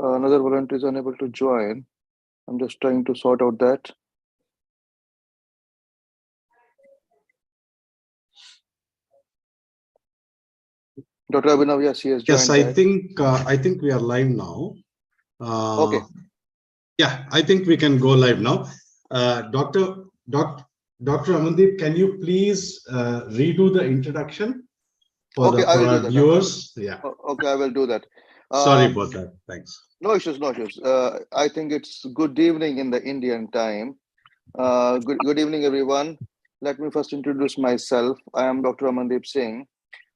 Another volunteer is unable to join. I'm just trying to sort out that. Dr. Abhinav, yes, he has joined. Yes, I think we are live now. Okay. Yeah, I think we can go live now. Dr. Amandeep, can you please redo the introduction for our viewers? Yeah. Okay, I will do that. Sorry about that. Thanks. No issues, no issues. I think it's good evening in the Indian time. Good evening, everyone. Let me first introduce myself. I am Dr. Amandeep Singh.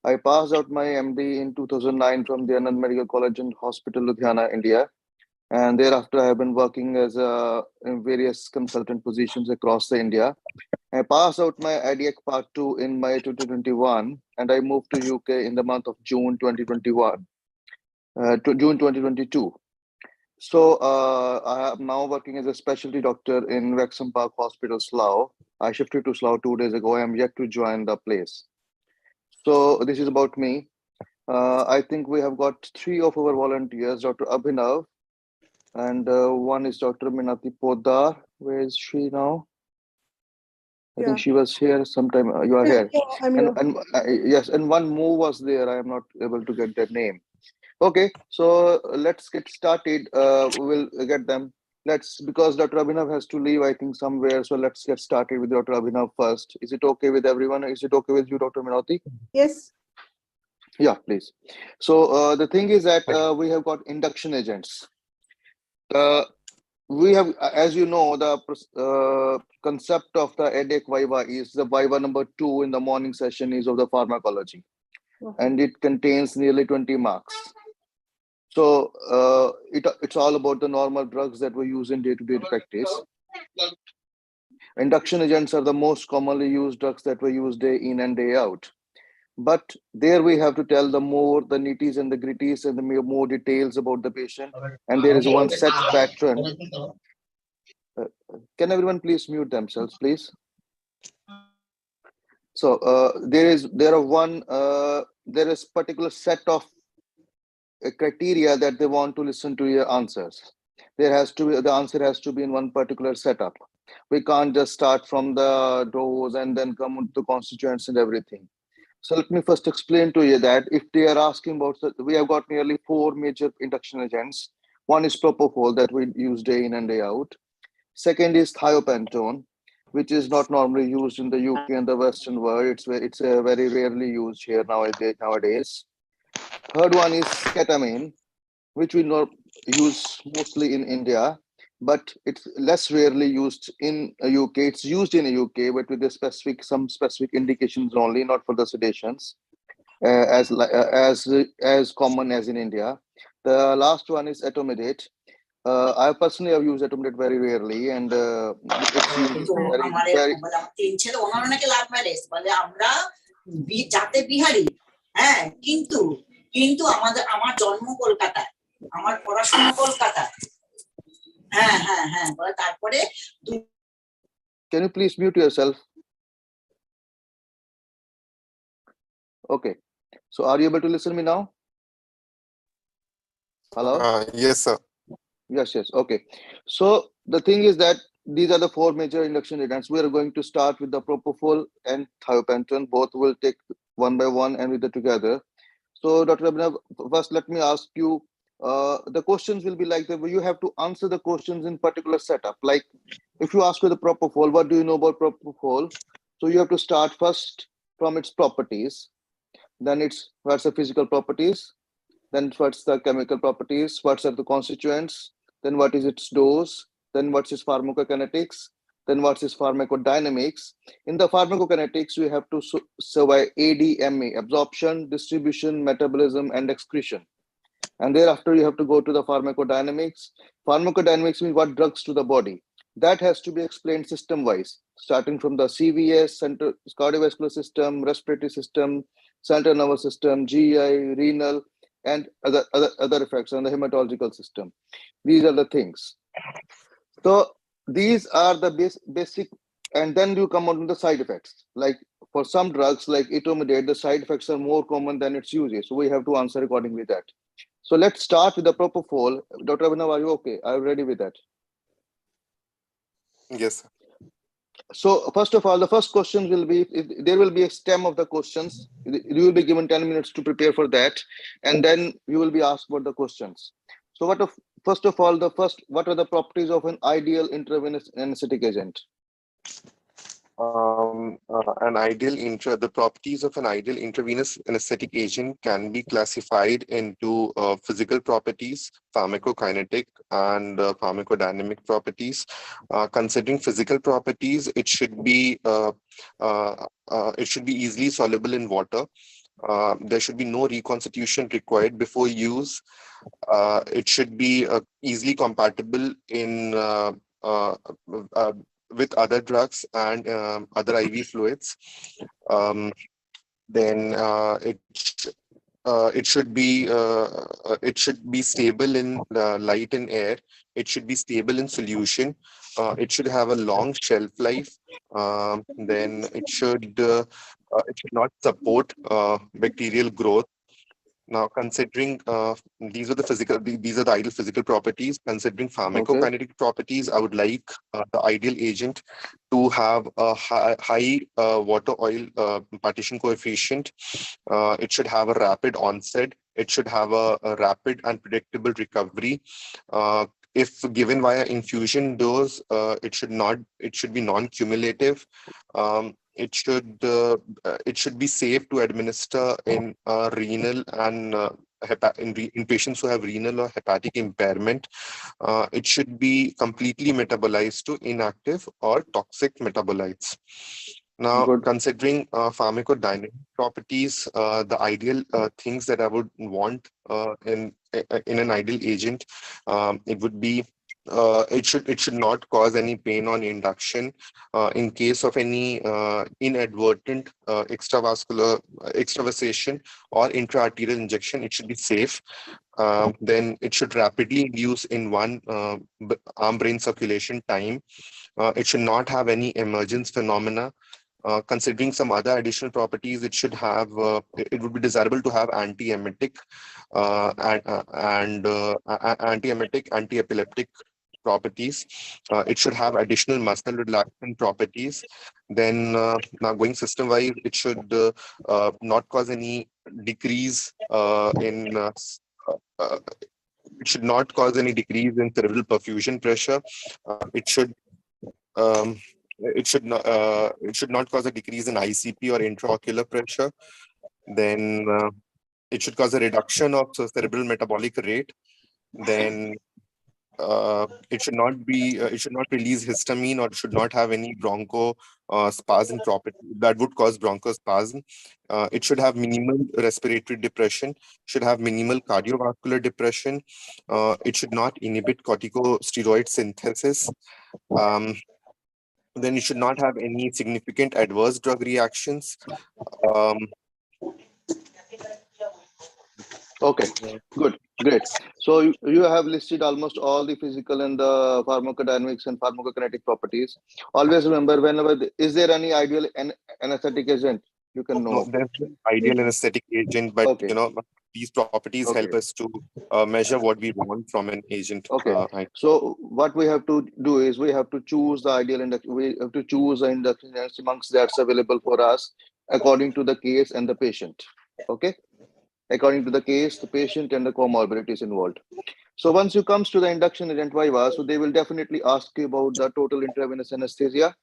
I passed out my MD in 2009 from the Anand Medical College and Hospital, Ludhiana, India. And thereafter, I have been working as in various consultant positions across the India. I passed out my IDEC Part 2 in May 2021, and I moved to UK in the month of June 2021 to June 2022. So I am now working as a specialty doctor in Wrexham Park Hospital, Slough. I shifted to Slough 2 days ago. I am yet to join the place. So this is about me. I think we have got 3 of our volunteers, Dr. Abhinav, and one is Dr. Minati Poddar. Where is she now? I think she was here sometime. You are here. And yes, and one more was there. I am not able to get their name. Okay, so let's get started. We'll get them. Because Dr. Abhinav has to leave, I think, somewhere. So let's get started with Dr. Abhinav first. Is it okay with everyone? Is it okay with you, Dr. Minati? Yes. Yeah, please. So the thing is that we have got induction agents. We have, as you know, the concept of the EDEC Viva is the Viva number 2 in the morning session is of the pharmacology, and it contains nearly 20 marks. So it's all about the normal drugs that we use in day-to-day practice. Induction agents are the most commonly used drugs that we use day in and day out. But there we have to tell the nitties and the gritties and the more details about the patient. And there is one set pattern. Can everyone please mute themselves, please? So there is particular set of criteria that they want to listen to your answers. The answer has to be in one particular setup. We can't just start from the dose and then come to constituents and everything. So let me first explain to you that if they are asking about, we have got nearly 4 major induction agents. One is propofol that we use day in and day out. Second is thiopentone, which is not normally used in the UK and the Western world. It's very rarely used here nowadays. Third one is ketamine, which we use mostly in India, but it's less rarely used in UK. It's used in the UK, but with some specific indications only, not for the sedations, as common as in India. The last one is etomidate. I personally have used etomidate very rarely, and it's used very. কিন্তু আমার জন্ম কলকাতায়, আমার পড়াশোনা কলকাতায়। হ্যাঁ তারপরে Can you please mute yourself? Okay, so are you able to listen to me now? Hello? Yes, sir. Yes. Okay, so the thing is that these are the 4 major induction agents. We are going to start with the propofol and thiopentone. Both will take one by one and with the together. So, Dr. Abhinav, first let me ask you, the questions will be like that. You have to answer the questions in particular setup. Like if you ask for the propofol, what do you know about propofol? So you have to start first from its properties. Then what's the physical properties. Then what's the chemical properties. What are the constituents. Then what is its dose. Then what's its pharmacokinetics. Then what's its pharmacodynamics. In the pharmacokinetics, we have to survey ADME, absorption, distribution, metabolism, and excretion. And thereafter, you have to go to the pharmacodynamics. Pharmacodynamics means what drugs to the body. That has to be explained system-wise, starting from the CVS, cardiovascular system, respiratory system, central nervous system, GI, renal, and other effects on the hematological system. These are the things. So these are the basic, and then you come on to the side effects. Like for some drugs like etomidate, the side effects are more common than its uses. So we have to answer accordingly that. So let's start with the propofol. Dr. Abhinav, are you okay? Are you ready with that? Yes, sir. So first of all, the first question will be, there will be a stem of the questions. You will be given 10 minutes to prepare for that, and then you will be asked about the questions. So first of all, what are the properties of an ideal intravenous anesthetic agent? The properties of an ideal intravenous anesthetic agent can be classified into physical properties, pharmacokinetic, and pharmacodynamic properties. Considering physical properties, it should be easily soluble in water. There should be no reconstitution required before use. It should be easily compatible in with other drugs and other IV fluids. Um, then it should be stable in light and air. It should be stable in solution. It should have a long shelf life. Then it should not support bacterial growth. Now, considering these are the ideal physical properties. Considering Okay, pharmacokinetic properties, I would like the ideal agent to have a high water oil partition coefficient. It should have a rapid onset. It should have a rapid and predictable recovery. If given via infusion dose, it should be non-cumulative. It should be safe to administer in renal and in patients who have renal or hepatic impairment. It should be completely metabolized to inactive or toxic metabolites. Now, good. considering pharmacodynamic properties, the ideal things that I would want in an ideal agent, it would be it should not cause any pain on induction. In case of any inadvertent extravasation or intraarterial injection, it should be safe. Then it should rapidly induce in one arm brain circulation time. It should not have any emergence phenomena. Considering some other additional properties, it would be desirable to have anti-emetic anti-emetic, anti-epileptic properties. It should have additional muscle relaxant properties. Then, now going system-wise, it should not cause any decrease in. Uh, it should not cause any decrease in cerebral perfusion pressure. It should um, it should not cause a decrease in ICP or intraocular pressure. Then it should cause a reduction of cerebral metabolic rate. Then it should not release histamine, or it should not have any bronchospasm property that would cause bronchospasm. It should have minimal respiratory depression, should have minimal cardiovascular depression. It should not inhibit corticosteroid synthesis. Um, then it should not have any significant adverse drug reactions. Um, Okay, good, great. So you have listed almost all the physical and the pharmacodynamics and pharmacokinetic properties. Always remember, is there any ideal anesthetic agent? You can no, know. there's no ideal anesthetic agent, but Okay, these properties help okay, us to measure what we want from an agent. okay. So what we have to do is we have to choose the ideal induction. We have to choose the induction agents amongst that's available for us according to the case and the patient. Okay, according to the case, the patient, and the comorbidities involved. So once you comes to the induction agent viva, so they will definitely ask you about the total intravenous anesthesia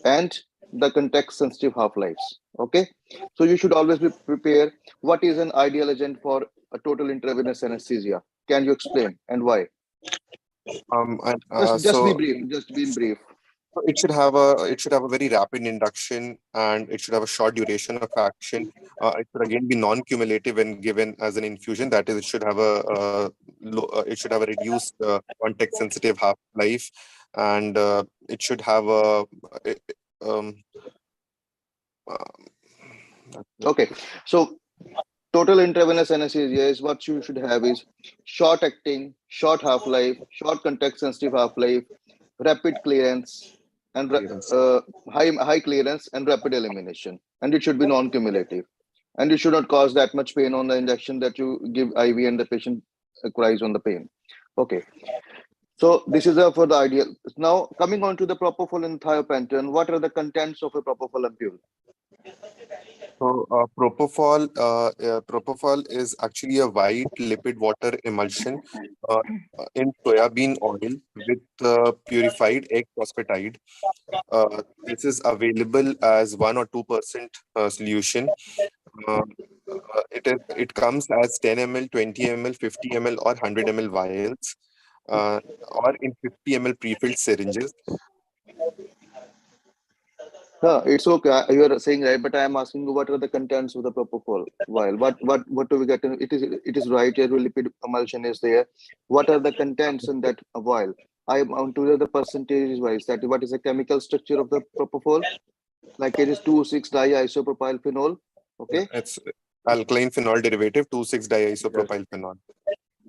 and the context sensitive half-lives. Okay, so you should always be prepared. What is an ideal agent for a total intravenous anesthesia? Can you explain and why? Just be So brief. Just be brief. it should have a very rapid induction, and it should have a short duration of action. It should again be non-cumulative when given as an infusion. That is, it should have a reduced context-sensitive half-life, and it should have a um, Okay, so total intravenous anesthesia is what you should have is short acting, short half-life, short context sensitive half-life, rapid clearance, and clearance. high clearance and rapid elimination. And it should be non-cumulative. And it should not cause that much pain on the injection that you give IV and the patient cries on the pain. Okay. So this is for the ideal. Now coming on to the propofol and thiopental, what are the contents of a propofol ampule? So propofol is actually a white lipid water emulsion uh, in soybean oil with purified egg phosphatide. This is available as 1 or 2% solution. Uh, it comes as 10 ml, 20 ml, 50 ml, or 100 ml vials, or in 50 ml pre-filled syringes. It's okay. You are saying right, but I am asking you what are the contents of the propofol vial? What do we get? It is right here. Lipid emulsion is there. What are the contents in that vial? I want to know the percentage wise. That what is the chemical structure of the propofol? Like it is 2,6-diisopropyl phenol. Okay. It's alkaline phenol derivative, 2,6-diisopropyl Yes. phenol.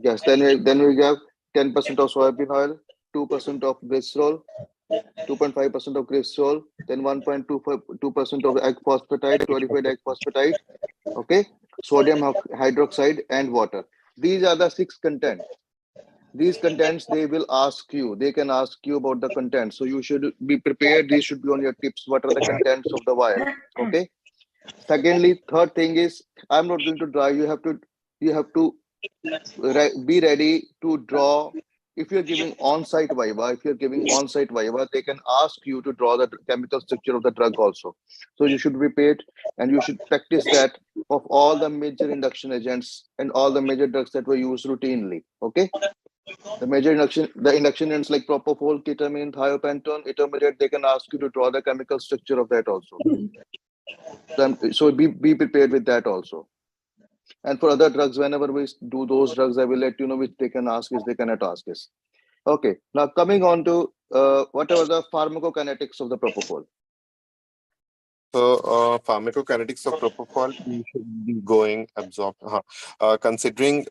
Yes. Then we have 10% of soybean oil, 2% of glycerol, 2.5% of glycerol, then 1.22% of egg phosphatide, purified egg phosphatide, okay, sodium hydroxide, and water. These are the 6 contents. These contents they can ask you about the contents. So you should be prepared. These should be on your tips. What are the contents of the vial? Okay. Secondly, third thing is I'm not going to draw. You have to be ready to draw. If you're giving on-site viva, they can ask you to draw the chemical structure of the drug also. So you should repeat and you should practice that of all the major induction agents and all the major drugs that were used routinely. Okay. The induction agents like propofol, ketamine, thiopental, intermediate, they can ask you to draw the chemical structure of that also. So be prepared with that also. And for other drugs, whenever we do those drugs, I will let you know which they can ask is, they cannot ask is. Okay. Now coming on to whatever the pharmacokinetics of the propofol. So, pharmacokinetics of propofol, we should be going considering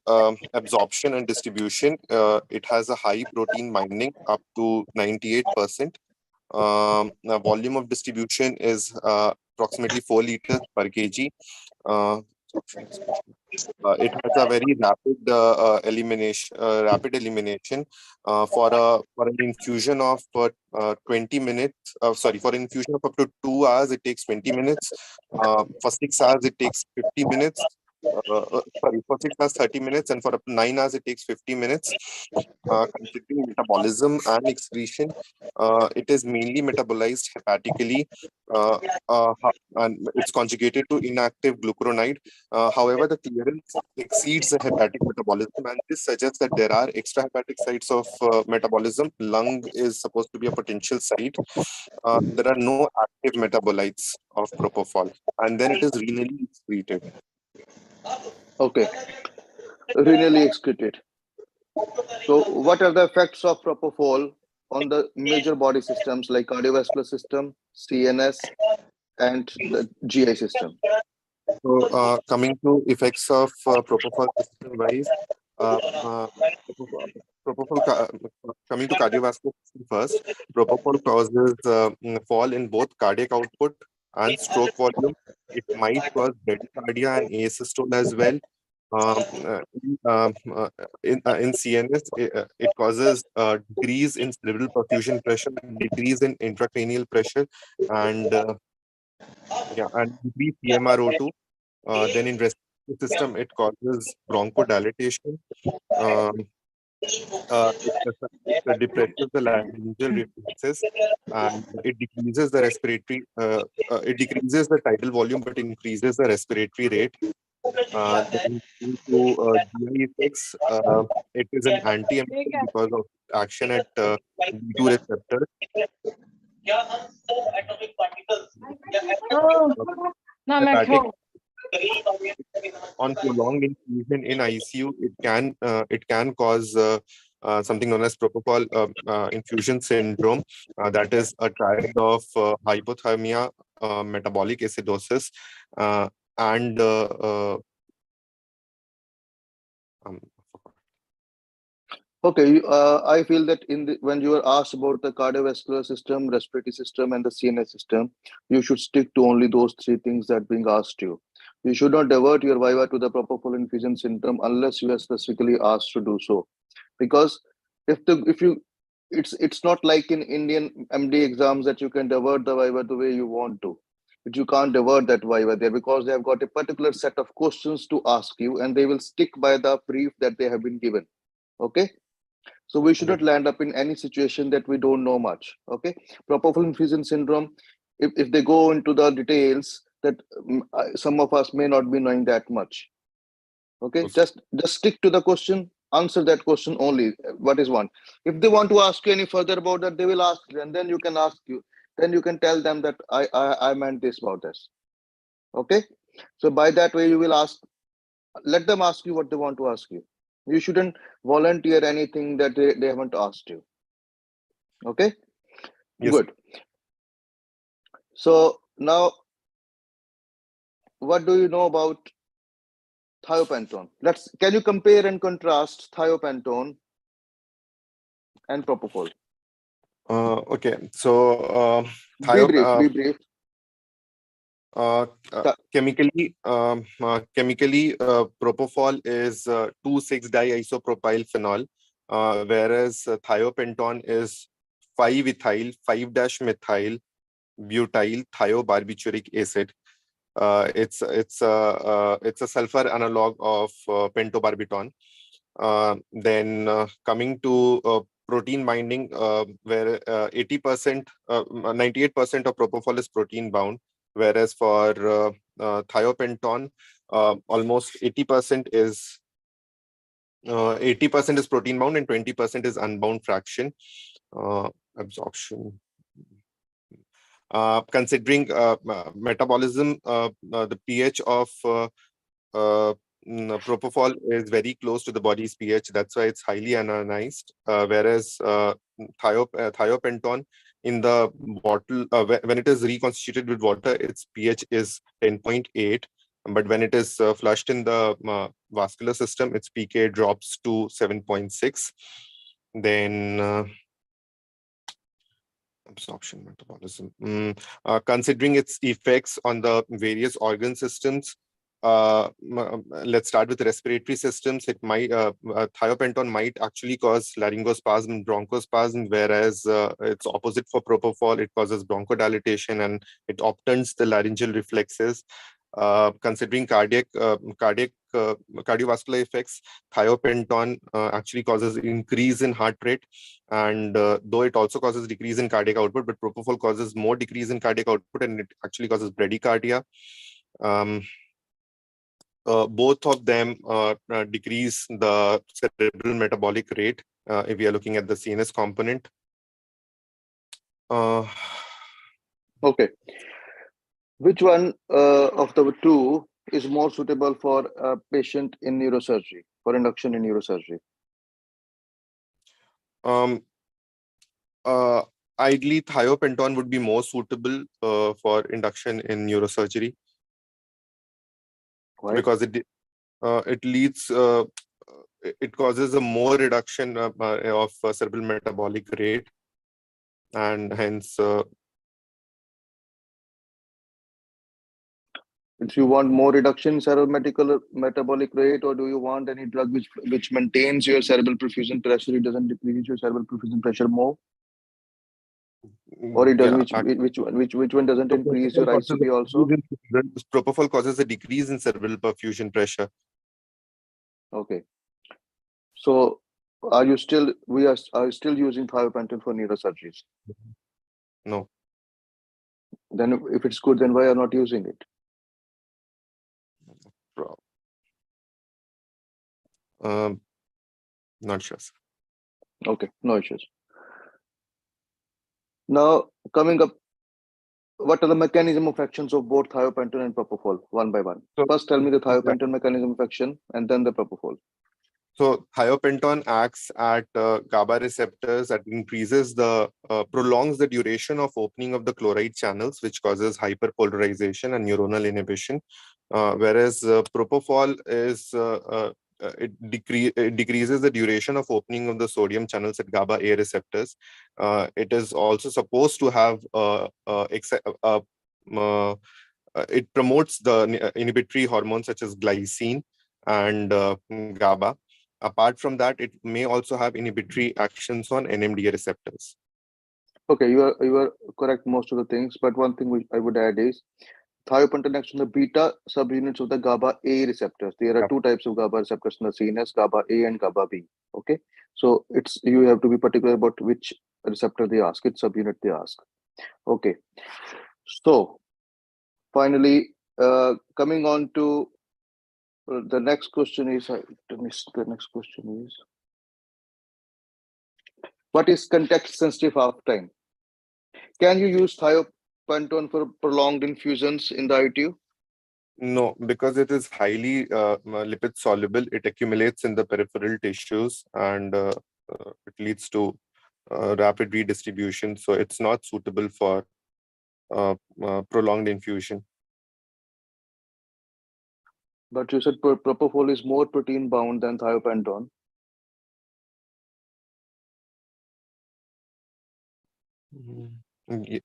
absorption and distribution. It has a high protein binding up to 98%. The volume of distribution is approximately 4 liters per kg. Uh, it has a very rapid elimination for an infusion of 20 minutes. For an infusion of up to 2 hours, it takes 20 minutes. For 6 hours, it takes 50 minutes. For 6 hours, 30 minutes, and for up to 9 hours, it takes 50 minutes. Considering metabolism and excretion, it is mainly metabolized hepatically, and it's conjugated to inactive glucuronide. However, the clearance exceeds the hepatic metabolism, and this suggests that there are extrahepatic sites of metabolism. Lung is supposed to be a potential site. There are no active metabolites of propofol, and then it is renally excreted. Okay. Renally excreted. So what are the effects of propofol on the major body systems like cardiovascular system, CNS, and the GI system? So, coming to effects of propofol system-wise, uh, uh, coming to cardiovascular system first, propofol causes fall in both cardiac output and stroke volume. It might cause bradycardia and asystole as well. Um, uh, in, um, uh, in CNS, it causes decrease in cerebral perfusion pressure, decrease in intracranial pressure, and and decrease CMRO2. Then in respiratory system, it causes bronchodilation. Um, it depresses the laryngeal reflexes, and it decreases the tidal volume, but increases the respiratory rate. Then into GI effects, it is an anti-emetic because of action at D2 receptors. Hepatic on prolonged infusion in ICU, it can cause something known as propofol infusion syndrome. That is a triad of hypothermia, metabolic acidosis, and um, Okay, I feel that when you are asked about the cardiovascular system, respiratory system, and the CNS system, you should stick to only those 3 things that being asked you. You should not divert your viva to the propofol infusion syndrome unless you are specifically asked to do so. Because if you it's not like in Indian MD exams that you can divert the viva the way you want to. But you can't divert that viva there because they have got a particular set of questions to ask you and they will stick by the brief that they have been given. Okay. So we should not land up in any situation that we don't know much. Okay. Propofol infusion syndrome, if they go into the details that some of us may not be knowing that much. Okay, just stick to the question, answer that question only. What is one? If they want to ask you any further about that, they will ask you, and then you can ask you. Then you can tell them that I meant this about this. Okay, so by that way you will ask. Let them ask you what they want to ask you. You shouldn't volunteer anything that they haven't asked you. Okay, Yes. Good. So now, what do you know about thiopentone? Can you compare and contrast thiopentone and propofol? Okay, so Be brief. Be brief. Chemically, propofol is 2,6-diisopropyl phenol, whereas thiopentone is 5-ethyl 5-methyl butyl thiobarbituric acid. It's a sulfur analog of pentobarbital. Then coming to protein binding, where 80%, 98% of propofol is protein bound, whereas for thiopentone, almost 80% is 80% is protein bound and 20% is unbound fraction. Absorption. Considering metabolism, the pH of propofol is very close to the body's pH. That's why it's highly ionized. Whereas thiopentone in the bottle, when it is reconstituted with water, its pH is 10.8. But when it is flushed in the vascular system, its pK drops to 7.6. Then absorption metabolism. Considering its effects on the various organ systems, let's start with respiratory systems. It might thiopentone might actually cause laryngospasm, bronchospasm, whereas it's opposite for propofol. It causes bronchodilation and it obtends the laryngeal reflexes. Considering cardiovascular effects, thiopentone actually causes increase in heart rate, and though it also causes decrease in cardiac output, but propofol causes more decrease in cardiac output, and it actually causes bradycardia. Both of them decrease the cerebral metabolic rate if we are looking at the CNS component. Okay. Which one of the two is more suitable for a patient in neurosurgery, for induction in neurosurgery? Ideally, thiopentone would be more suitable for induction in neurosurgery. Why? Because it leads it causes a more reduction of cerebral metabolic rate, and hence if you want more reduction in cerebral metabolic rate, or do you want any drug which maintains your cerebral perfusion pressure, it doesn't decrease your cerebral perfusion pressure more? Or it does, which one doesn't increase your ICP also? Propofol causes a decrease in cerebral perfusion pressure. Okay. So are you still using thiopentone for neurosurgeries? No. Then if it's good, then why are you not using it? Not sure. Okay, no issues. Now, coming up, what are the mechanism of actions of both thiopentone and propofol, one by one? So, first, tell me the thiopentone mechanism of action, and then the propofol. So thiopentone acts at GABA receptors that increases prolongs the duration of opening of the chloride channels, which causes hyperpolarization and neuronal inhibition. Whereas propofol is it decreases the duration of opening of the sodium channels at GABA A receptors. It is also supposed to have it promotes the inhibitory hormones such as glycine and GABA. Apart from that, it may also have inhibitory actions on NMDA receptors. Okay, you are correct most of the things, but one thing which I would add is thiopentin acts on the beta subunits of the GABA A receptors. There are Yep. two types of GABA receptors in the CNS, GABA A and GABA B. Okay, so you have to be particular about which receptor they ask, which subunit they ask. Okay, so finally, coming on to the next question is, the next question is, what is context sensitive half time? Can you use thiopentone for prolonged infusions in the ITU? No, because it is highly lipid soluble, it accumulates in the peripheral tissues and it leads to rapid redistribution. So it's not suitable for prolonged infusion. But you said propofol is more protein bound than thiopentone. Yeah.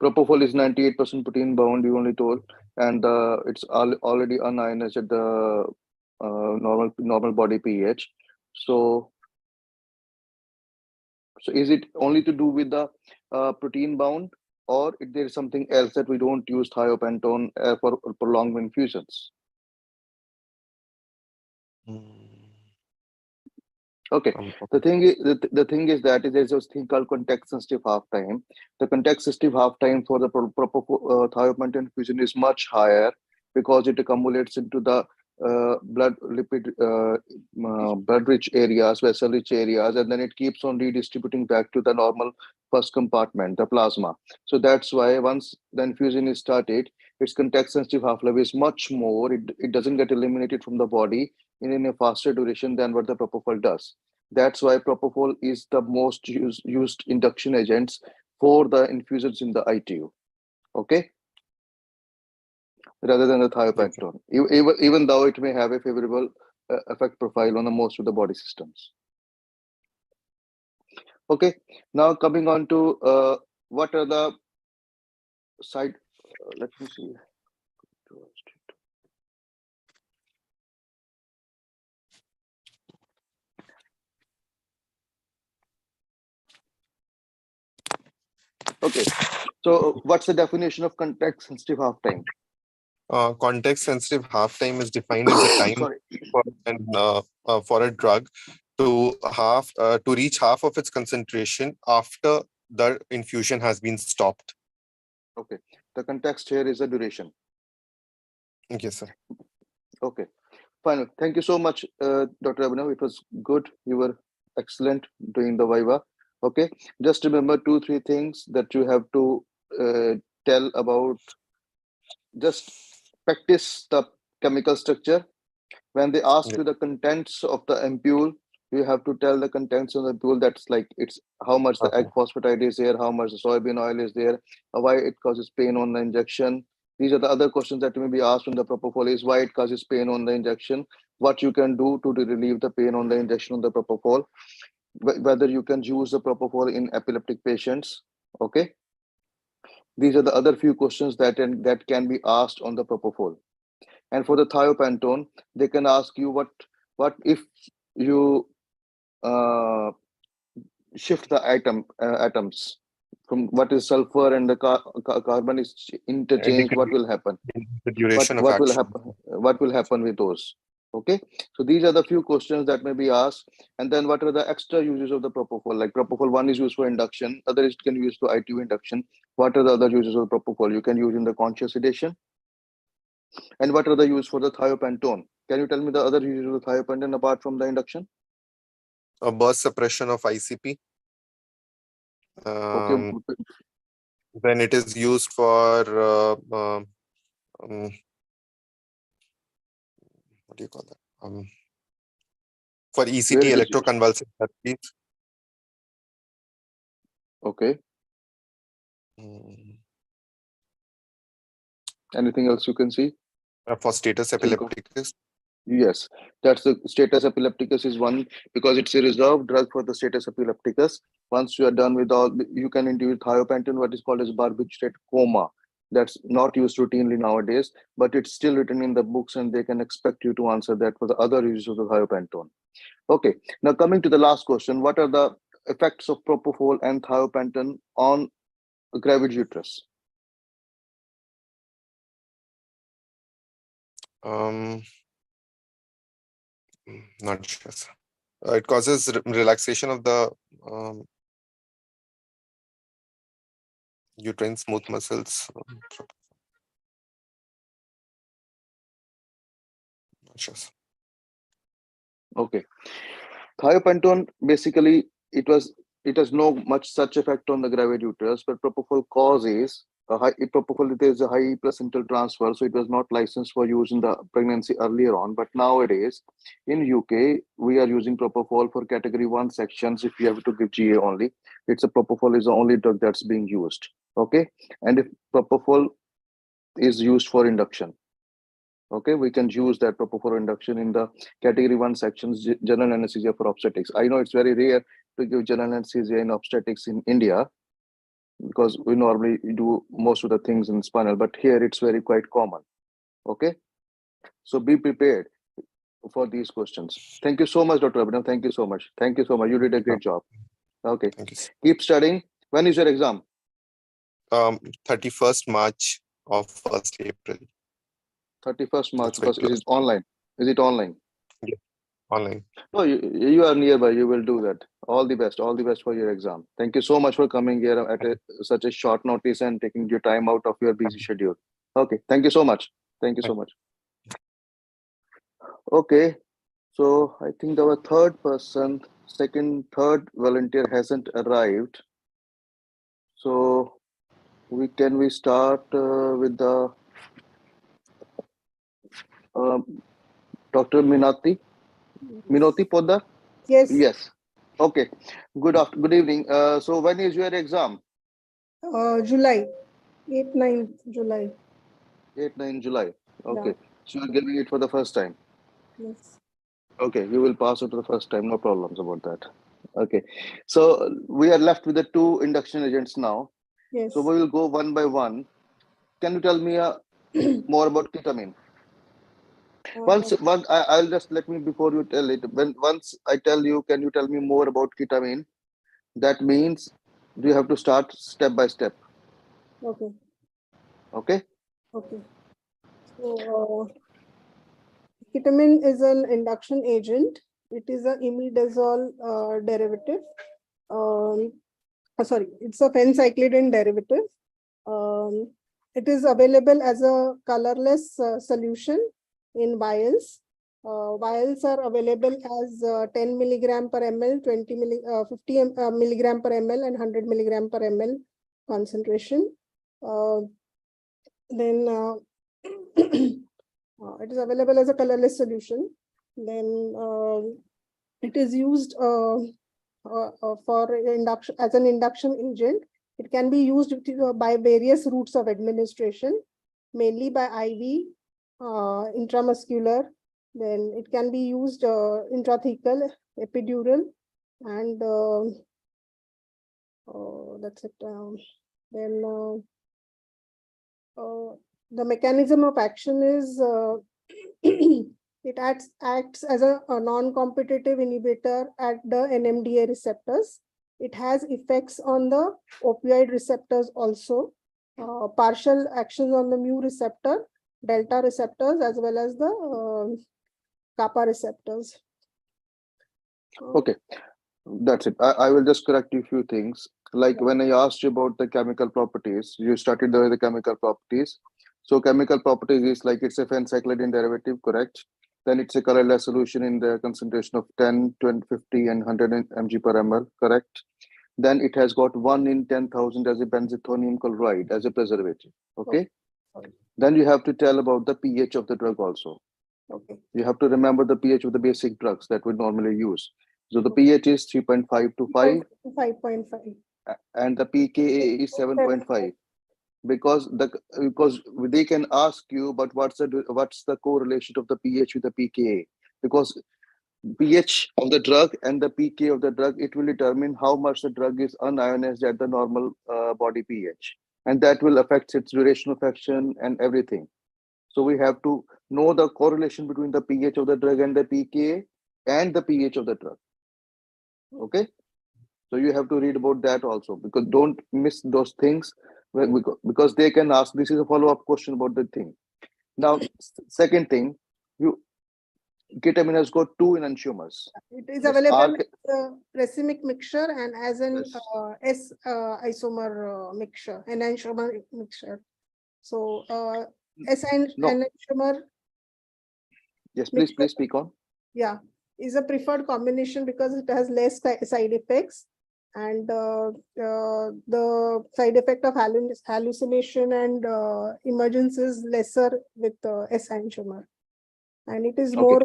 Propofol is 98% protein bound, you only told, and it's already unionized at the normal body pH. So is it only to do with the protein bound, or if there is something else that we don't use thiopentone for prolonged infusions? Okay. The thing is, the thing is that there's this thing called context sensitive half time. The context sensitive half time for the thiopentone infusion is much higher because it accumulates into the blood rich areas, vessel rich areas, and then it keeps on redistributing back to the normal first compartment, the plasma. So that's why once the infusion is started, its context sensitive half life is much more. It doesn't get eliminated from the body in a faster duration than what the propofol does. That's why propofol is the most used induction agents for the infusions in the ITU. Okay, rather than the thiopentone, even though it may have a favorable effect profile on the most of the body systems. Okay, now coming on to what are the side. Let me see. Okay, so what's the definition of context sensitive half time? Context sensitive half time is defined as the time for a drug to reach half of its concentration after the infusion has been stopped. Okay, the context here is the duration. Yes, sir. Okay, fine. Thank you so much, Dr. Abhinav. It was good. You were excellent doing the Viva. Okay, just remember 2-3 things that you have to tell about. Just practice the chemical structure. When they ask you the contents of the ampule, you have to tell the contents of the ampule. That's like it's how much the egg phosphatide is there, how much the soybean oil is there, why it causes pain on the injection. These are the other questions that may be asked on the propofol is why it causes pain on the injection, what you can do to relieve the pain on the injection of the propofol, whether you can use the propofol in epileptic patients. Okay, these are the other few questions that can be asked on the propofol. And for the thiopentone, they can ask you what if you shift the atoms from what is sulfur and the carbon is interchanged, what will happen? The duration of action. What will happen with those? Okay, so these are the few questions that may be asked. And then what are the extra uses of the propofol? Like propofol 1 is used for induction, other is can use for ITU induction. What are the other uses of propofol? You can use in the conscious sedation. And what are the use for the thiopentone? Can you tell me the other uses of the thiopentone apart from the induction? A burst suppression of ICP. Okay. Then it is used for what do you call that? For ECT, electroconvulsive therapies. Okay. Anything else you can see? For status epilepticus. Yes, that's the status epilepticus is one because it's a reserved drug for the status epilepticus. Once you are done with all, you can induce thiopentone, what is called as barbiturate coma. That's not used routinely nowadays, but it's still written in the books and they can expect you to answer that for the other uses of the thiopentone. Okay, now coming to the last question, what are the effects of propofol and thiopentone on gravid uterus? Not sure, sir. It causes relaxation of the uterine smooth muscles. Not sure, sir. Okay, thiopentone basically it has no much such effect on the gravid uterus, but propofol causes propofol, there is a high placental transfer, so it was not licensed for use in the pregnancy earlier on. But nowadays, in UK, we are using propofol for category 1 sections. If you have to give GA only, it's a propofol is the only drug that's being used. Okay, and if propofol is used for induction, okay, we can use that propofol induction in the category 1 sections, general anesthesia for obstetrics. I know it's very rare to give general anesthesia in obstetrics in India, because we normally do most of the things in spinal, but here it's very quite common. Okay, so be prepared for these questions. Thank you so much, Dr. Abhinav. Thank you so much. Thank you so much. You did a great job. Okay, Thank you, sir. keep studying. When is your exam? 31st March of 1st April. 31st March. That's very Is it online? Is it online? Yeah, online. No, you are nearby. You will do that. All the best. All the best for your exam. Thank you so much for coming here at such a short notice and taking your time out of your busy schedule. Okay. Thank you so much. Thank you so much. Okay. So I think our third third volunteer hasn't arrived. So we start with the Dr. Minati Poddar? Yes. Yes. Okay. Good evening. So when is your exam? July, 8th, 9th July. 8, 9 July. Okay. Yeah. So you're giving it for the first time. Yes. Okay, you will pass it for the first time. No problems about that. Okay. So we are left with the 2 induction agents now. Yes. So we will go one by one. Can you tell me more about ketamine? I'll just let me before you tell it. Once I tell you, can you tell me more about ketamine? That means you have to start step by step. Okay. Okay. Okay. So ketamine is an induction agent. It is a imidazole derivative. Sorry, it's a phencyclidine derivative. It is available as a colorless solution in vials. Vials are available as 10 milligram per ml, 50 milligram per ml, and 100 milligram per ml concentration. Then it is available as a colorless solution. Then it is used for induction as an induction agent. It can be used by various routes of administration, mainly by IV, intramuscular. Then it can be used intrathecal, epidural, and that's it. Then the mechanism of action is it acts as a non-competitive inhibitor at the NMDA receptors. It has effects on the opioid receptors also, partial actions on the mu receptor, delta receptors, as well as the kappa receptors. Okay, that's it. I will just correct you a few things. Like when I asked you about the chemical properties, you started with the chemical properties. So chemical properties is like it's a phencyclidine derivative, correct? Then it's a colorless solution in the concentration of 10, 20, 50, and 100 mg per ml, correct? Then it has got 1 in 10,000 as a benzethonium chloride as a preservative, okay? Okay. Then you have to tell about the pH of the drug also. Okay. You have to remember the pH of the basic drugs that we normally use. So the pH is 3.5 to 5. 5.5. And the pKa is 7.5. Because they can ask you, but what's the correlation of the pH with the pKa? Because pH of the drug and the pK of the drug, it will determine how much the drug is unionized at the normal body pH. and that will affect its duration of action and everything. So we have to know the correlation between the pH of the drug and the pKa and the pH of the drug. Okay. So you have to read about that also, because don't miss those things, because they can ask. This is a follow-up question about the thing. Now, second thing, ketamine has got two enantiomers. It is available as a racemic mixture and as an S isomer mixture, enantiomer mixture. So S enantiomer. Yes, please speak on. Yeah, is a preferred combination because it has less side effects, and the side effect of hallucination and emergence is lesser with S enantiomer, and it is more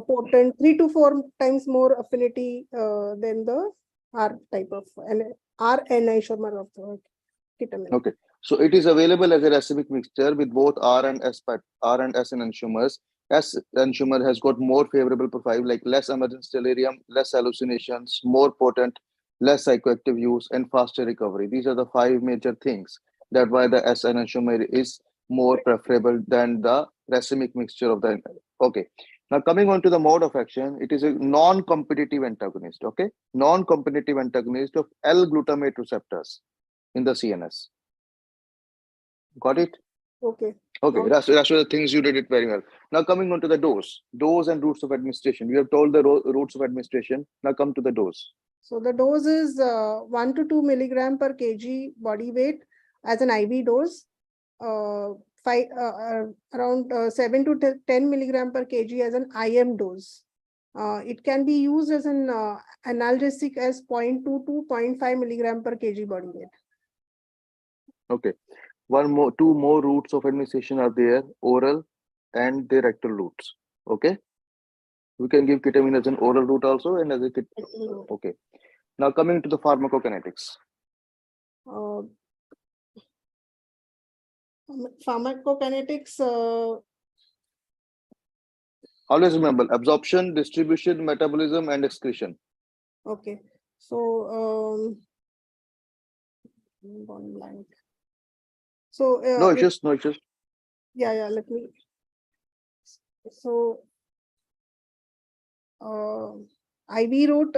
potent, 3 to 4 times more affinity than the R type of R enantiomer of the ketamine. Okay, so it is available as a racemic mixture with both R and S enantiomers. S enantiomer has got more favorable profile, like less emergence delirium, less hallucinations, more potent, less psychoactive use, and faster recovery. These are the 5 major things that why the S enantiomer is more preferable than the racemic mixture of the. Okay. Now coming on to the mode of action, it is a non-competitive antagonist. Okay, non-competitive antagonist of L-glutamate receptors in the CNS. Got it? Okay. Okay, that's the things you did it very well. Now coming on to the dose and routes of administration. You have told the routes of administration. Now come to the dose. So the dose is 1 to 2 milligram per kg body weight as an IV dose. Around 7 to 10 milligram per kg as an IM dose. It can be used as an analgesic as 0.2 to 0.5 milligram per kg body weight. Okay. Two more routes of administration are there, oral and the rectal routes. Okay. We can give ketamine as an oral route also and as a okay. Now coming to the pharmacokinetics. Pharmacokinetics. Always remember absorption, distribution, metabolism, and excretion. Okay. So one blank. So no issues. Yeah, let me. So IV route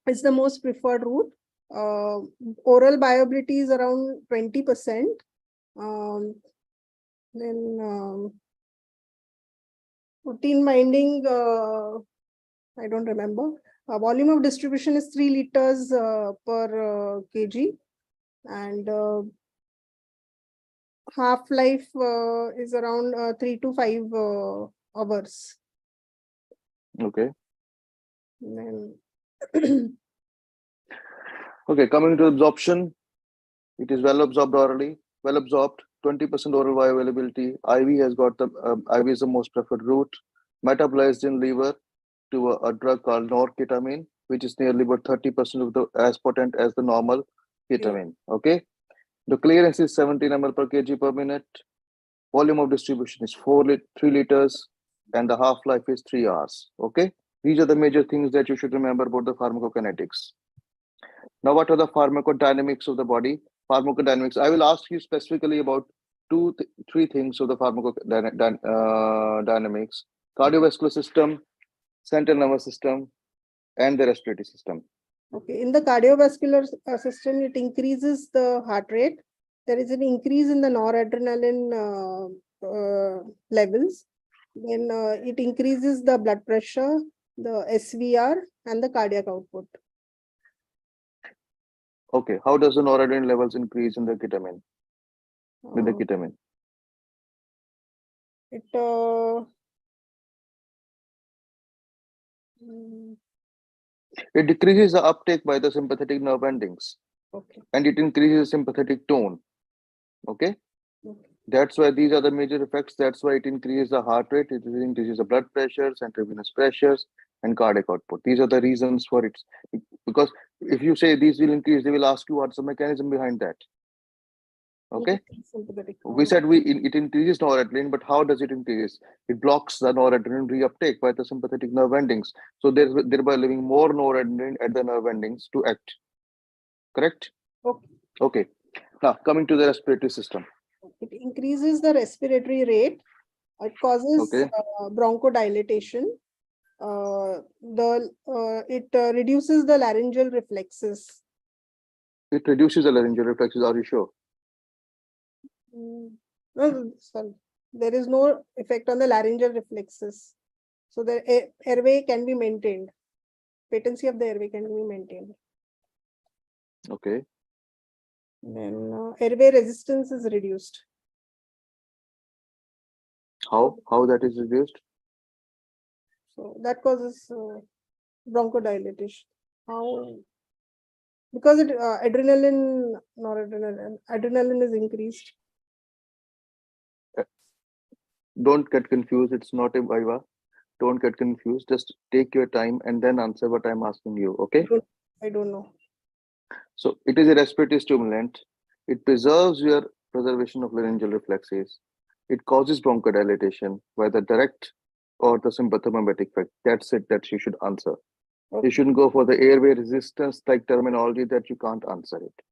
is the most preferred route. Oral bioavailability is around 20%. Then protein binding, I don't remember. Volume of distribution is 3 liters per kg, and half-life is around 3 to 5 hours. Okay. Then okay, coming to absorption, it is well absorbed orally, well absorbed, 20% oral bioavailability. IV has got the IV is the most preferred route. Metabolized in liver to a drug called norketamine, which is nearly about 30% of the as potent as the normal ketamine. Okay. The clearance is 17 ml per kg per minute. Volume of distribution is 3 liters, and the half-life is 3 hours. Okay. These are the major things that you should remember about the pharmacokinetics. Now, what are the pharmacodynamics of the body? Pharmacodynamics. I will ask you specifically about 3 things of the pharmacodynamics: cardiovascular system, central nervous system, and the respiratory system. Okay, in the cardiovascular system, it increases the heart rate. There is an increase in the noradrenaline levels. Then it increases the blood pressure, the SVR, and the cardiac output. Okay, how does the noradrenaline levels increase in the ketamine? With the ketamine, it decreases the uptake by the sympathetic nerve endings. Okay. And it increases sympathetic tone. Okay. That's why these are the major effects. That's why it increases the heart rate, it increases the blood pressure, central venous pressures, and cardiac output. These are the reasons for it. Because if you say these will increase, they will ask you what's the mechanism behind that. Okay. We said it increases noradrenaline, but how does it increase? It blocks the noradrenaline reuptake by the sympathetic nerve endings. So thereby leaving more noradrenaline at the nerve endings to act. Correct? Okay. Okay. Now, coming to the respiratory system. It increases the respiratory rate. It causes bronchodilation. It reduces the laryngeal reflexes. It reduces the laryngeal reflexes. Are you sure? No, sorry. There is no effect on the laryngeal reflexes. So the airway can be maintained. Patency of the airway can be maintained. Okay. Then airway resistance is reduced. How that is reduced? So that causes bronchodilation. How? Because adrenaline is increased. Don't get confused. It's not a viva. Don't get confused. Just take your time and then answer what I'm asking you. Okay. I don't know. So it is a respiratory stimulant. It preserves your preservation of laryngeal reflexes. It causes bronchodilation, whether direct or the sympathomimic effect. That's it. That you should answer. Okay. You shouldn't go for the airway resistance like terminology that you can't answer it.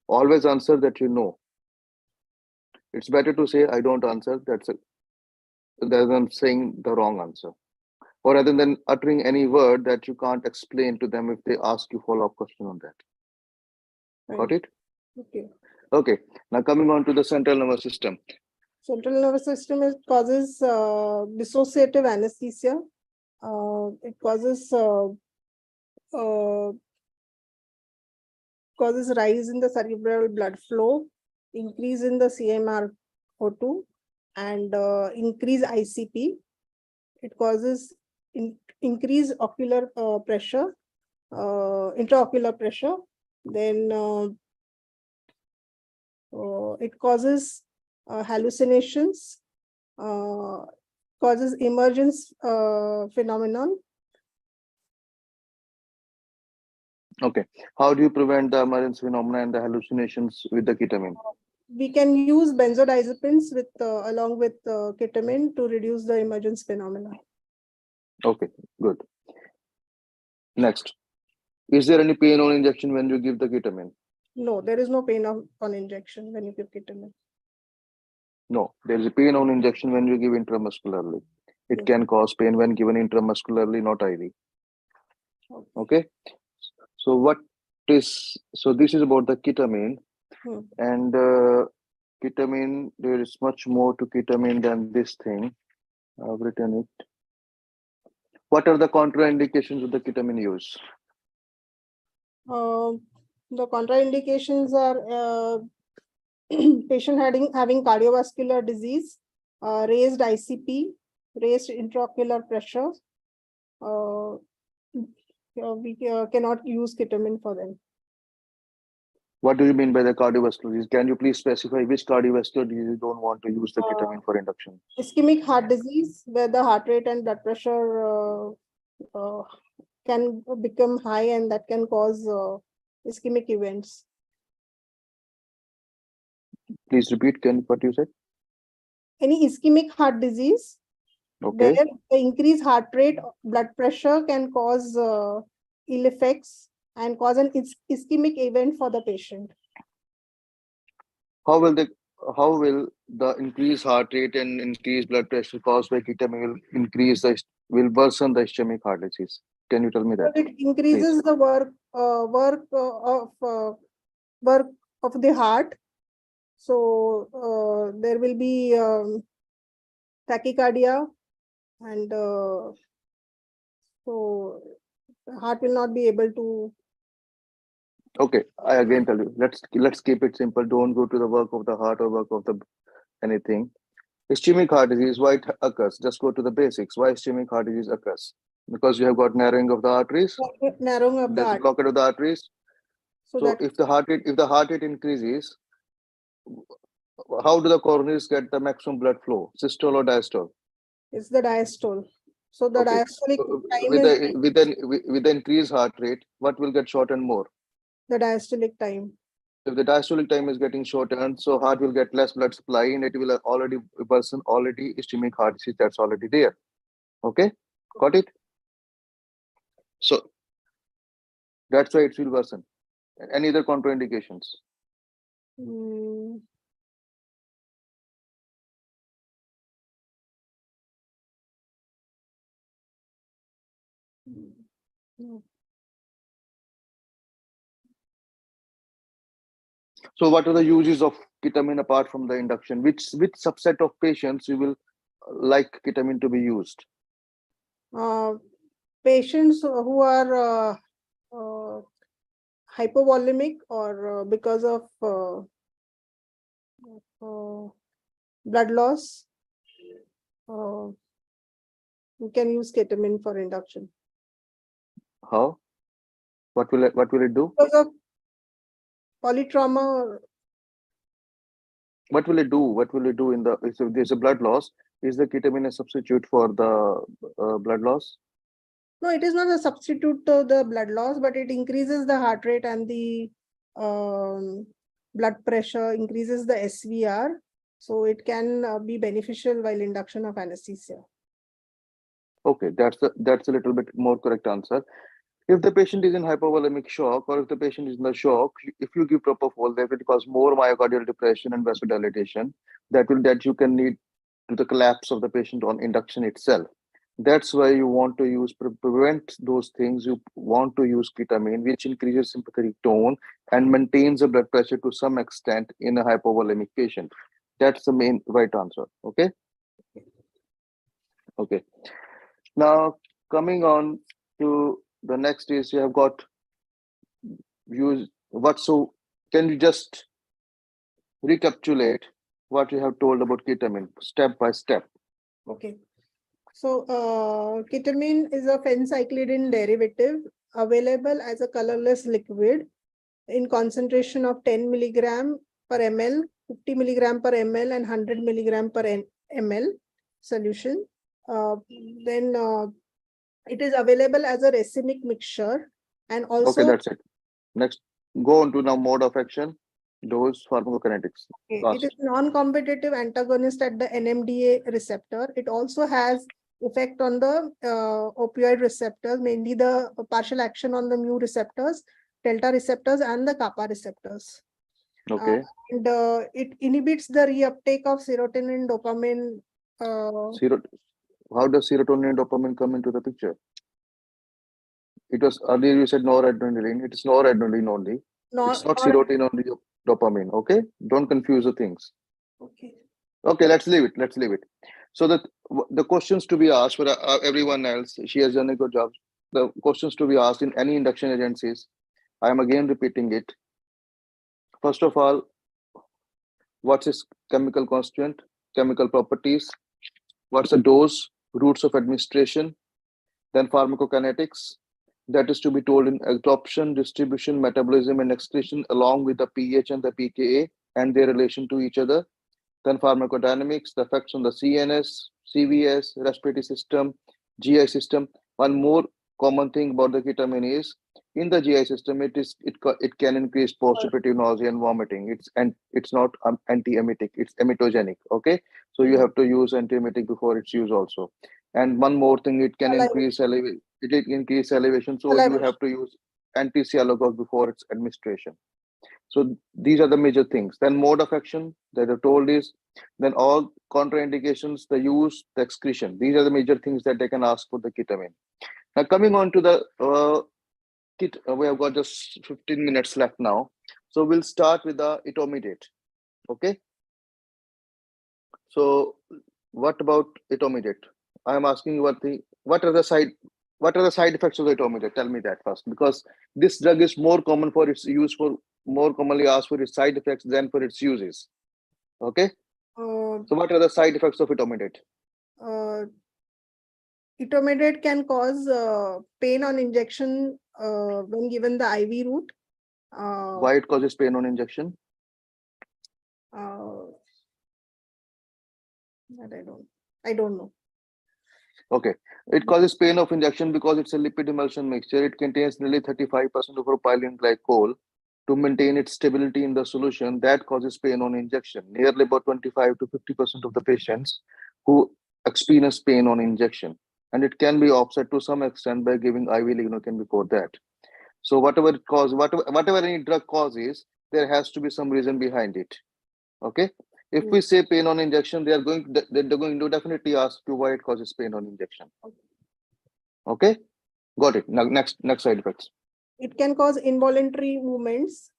Always answer that you know. It's better to say I don't answer. Rather than saying the wrong answer, or rather than uttering any word that you can't explain to them if they ask you follow-up question on that. Right. Got it? Okay. Okay. Now coming on to the central nervous system. Central nervous system causes dissociative anesthesia. It causes rise in the cerebral blood flow, increase in the CMRO2, and increase ICP. It causes increase ocular pressure, intraocular pressure. Then it causes hallucinations, causes emergence phenomenon. Okay. How do you prevent the emergence phenomena and the hallucinations with the ketamine? We can use benzodiazepines with along with ketamine to reduce the emergence phenomena. Okay, good. Next, is there any pain on injection when you give the ketamine? No, there is no pain on injection when you give ketamine. No, there is a pain on injection when you give intramuscularly. It Yes. can cause pain when given intramuscularly, not IV. Okay. So this is about the ketamine. And ketamine, there is much more to ketamine than this thing. I've written it. What are the contraindications of the ketamine use? The contraindications are patient having cardiovascular disease, raised ICP, raised intraocular pressure. We cannot use ketamine for them. What do you mean by the cardiovascular disease? Can you please specify which cardiovascular disease you don't want to use the ketamine for induction? Ischemic heart disease, where the heart rate and blood pressure can become high, and that can cause ischemic events. Please repeat what you said. Any ischemic heart disease, Okay. where the increased heart rate, blood pressure can cause ill effects and cause an ischemic event for the patient. How will the increased heart rate and increased blood pressure caused by ketamine will worsen the ischemic heart disease? Can you tell me that? It increases the work of the heart. So there will be tachycardia, and so the heart will not be able to. Okay, I again tell you, let's keep it simple. Don't go to the work of the heart or work of the anything. Ischemic heart disease, why it occurs? Just go to the basics. Why ischemic heart disease occurs? Because you have got narrowing of the arteries. Narrowing of the There's a arteries. blockage of the arteries. So if the heart rate increases, how do the coronaries get the maximum blood flow? Systole or diastole? It's the diastole. So the diastolic time with the increased heart rate, what will get shortened more? The diastolic time. If the diastolic time is getting shortened, so heart will get less blood supply, and it will already worsen already ischemic heart disease that's already there. Okay, got it? So that's why it will worsen. Any other contraindications? Mm, no. So what are the uses of ketamine apart from the induction? Which subset of patients you will like ketamine to be used? Patients who are hypovolemic or because of blood loss, you can use ketamine for induction. How? What will it do? Because of polytrauma. What will it do? What will it do in the if there's a blood loss? Is the ketamine a substitute for the blood loss? No, it is not a substitute to the blood loss, but it increases the heart rate and the blood pressure, increases the SVR. So it can be beneficial while induction of anesthesia. Okay, that's a little bit more correct answer. If the patient is in hypovolemic shock, or if the patient is in the shock, if you give propofol, that will cause more myocardial depression and vasodilatation. That you can lead to the collapse of the patient on induction itself. That's why you want to use prevent those things. You want to use ketamine, which increases sympathetic tone and maintains the blood pressure to some extent in a hypovolemic patient. That's the main right answer. Okay. Okay. Now coming on to the next is you have got use what so can you just recapitulate what you have told about ketamine step by step? Okay. So ketamine is a phencyclidine derivative available as a colorless liquid in concentration of 10 milligram per ml, 50 milligram per ml, and 100 milligram per ml solution. Then it is available as a racemic mixture, and also Okay, that's it. Next, go on to now mode of action, dose, pharmacokinetics. it is non-competitive antagonist at the NMDA receptor. It also has effect on the opioid receptors, mainly the partial action on the mu receptors, delta receptors, and the kappa receptors. Okay. And it inhibits the reuptake of serotonin, dopamine. How does serotonin and dopamine come into the picture? It was earlier you said noradrenaline. It is noradrenaline only. It's not serotonin only, dopamine. Okay, don't confuse the things. Okay. Okay, let's leave it. Let's leave it. So the questions to be asked for everyone else, she has done a good job. The questions to be asked in any induction agencies, I am again repeating it. First of all, what's its chemical constituent, chemical properties, what's the dose, routes of administration, then pharmacokinetics, that is to be told in absorption, distribution, metabolism, and excretion, along with the pH and the pKa and their relation to each other. Then pharmacodynamics, the effects on the CNS, CVS, respiratory system, GI system. One more common thing about the ketamine is in the GI system, it can increase postoperative nausea and vomiting. It's not antiemetic, it's emetogenic. Okay, so you have to use antiemetic before its use also. And one more thing, it can increase elevation. It increase elevation, so you have to use anti-sialogogue before its administration. So these are the major things. Then mode of action that I told is, then all contraindications, the use, the excretion. These are the major things that they can ask for the ketamine. Now coming on to the kit, we have got just 15 minutes left now. So we'll start with the etomidate. Okay. So what about etomidate? I'm asking you what are the side effects of the etomidate? Tell me that first, because this drug is more common for its use for more commonly asked for its side effects than for its uses. Okay. So what are the side effects of etomidate? Etomidate can cause pain on injection when given the IV route. Why it causes pain on injection? I don't know. Okay, it causes pain of injection because it's a lipid emulsion mixture. It contains nearly 35% of propylene glycol. To maintain its stability in the solution, that causes pain on injection. Nearly about 25 to 50% of the patients who experience pain on injection, and it can be offset to some extent by giving IV lignocaine before that. So whatever it causes, whatever any drug causes, there has to be some reason behind it. Okay. If we say pain on injection, they're going to definitely ask you why it causes pain on injection. Okay. Got it. Now, next side effects. It can cause involuntary movements,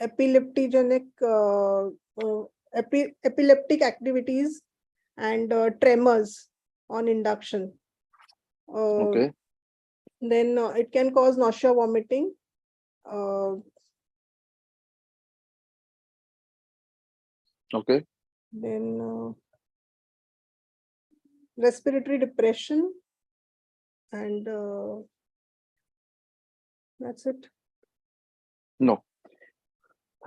epileptic activities, and tremors on induction. Okay. Then it can cause nausea, vomiting. Okay. Then respiratory depression, and that's it. No.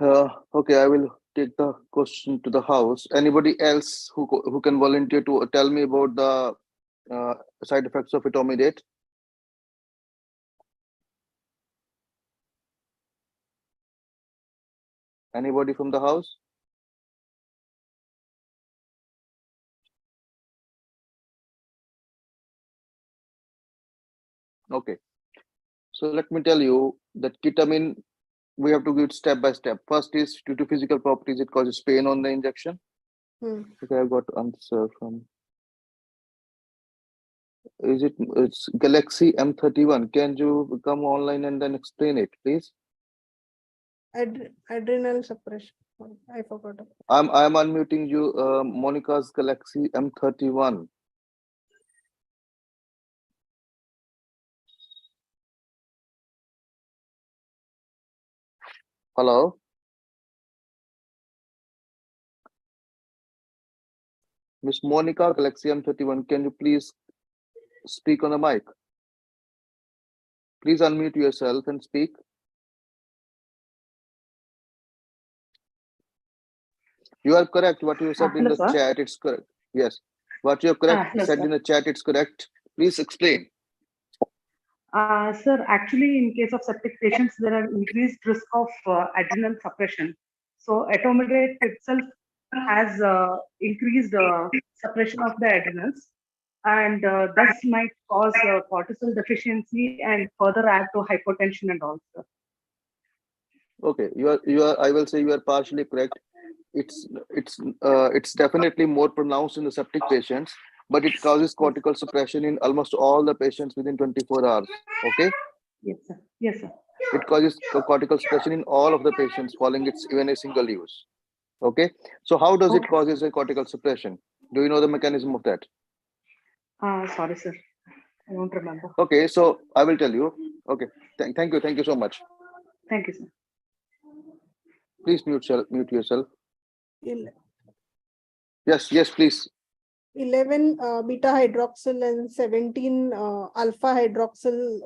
Okay, I will take the question to the house. Anybody else who can volunteer to tell me about the side effects of etomidate? Anybody from the house? Okay. So let me tell you that ketamine, we have to do it step by step. First is due to physical properties, it causes pain on the injection. Okay, I've got answer from. It's Galaxy M31. Can you come online and then explain it, please? Adrenal suppression. I forgot. I'm unmuting you. Monica's Galaxy M31. Hello. Miss Monica, Galaxy M31, can you please speak on the mic? Please unmute yourself and speak. You are correct. What you said in the chat, it's correct. Yes. What you have said in the chat, it's correct. Please explain. Sir, actually, in case of septic patients, there are increased risk of adrenal suppression. So, etomidate itself has increased suppression of the adrenals, and thus might cause cortisol deficiency and further add to hypotension and all. Sir. Okay, you are. I will say you are partially correct. It's definitely more pronounced in the septic patients, but it causes cortical suppression in almost all the patients within 24 hours. Okay. Yes, sir. Yes, sir. It causes cortical suppression in all of the patients following its even a single use. Okay. So how does it causes a cortical suppression? Do you know the mechanism of that? Sorry, sir. I don't remember. Okay, so I will tell you. Okay. Thank you. Thank you so much. Thank you, sir. Please mute yourself. Yes, please. 11 beta hydroxyl and 17 alpha hydroxyl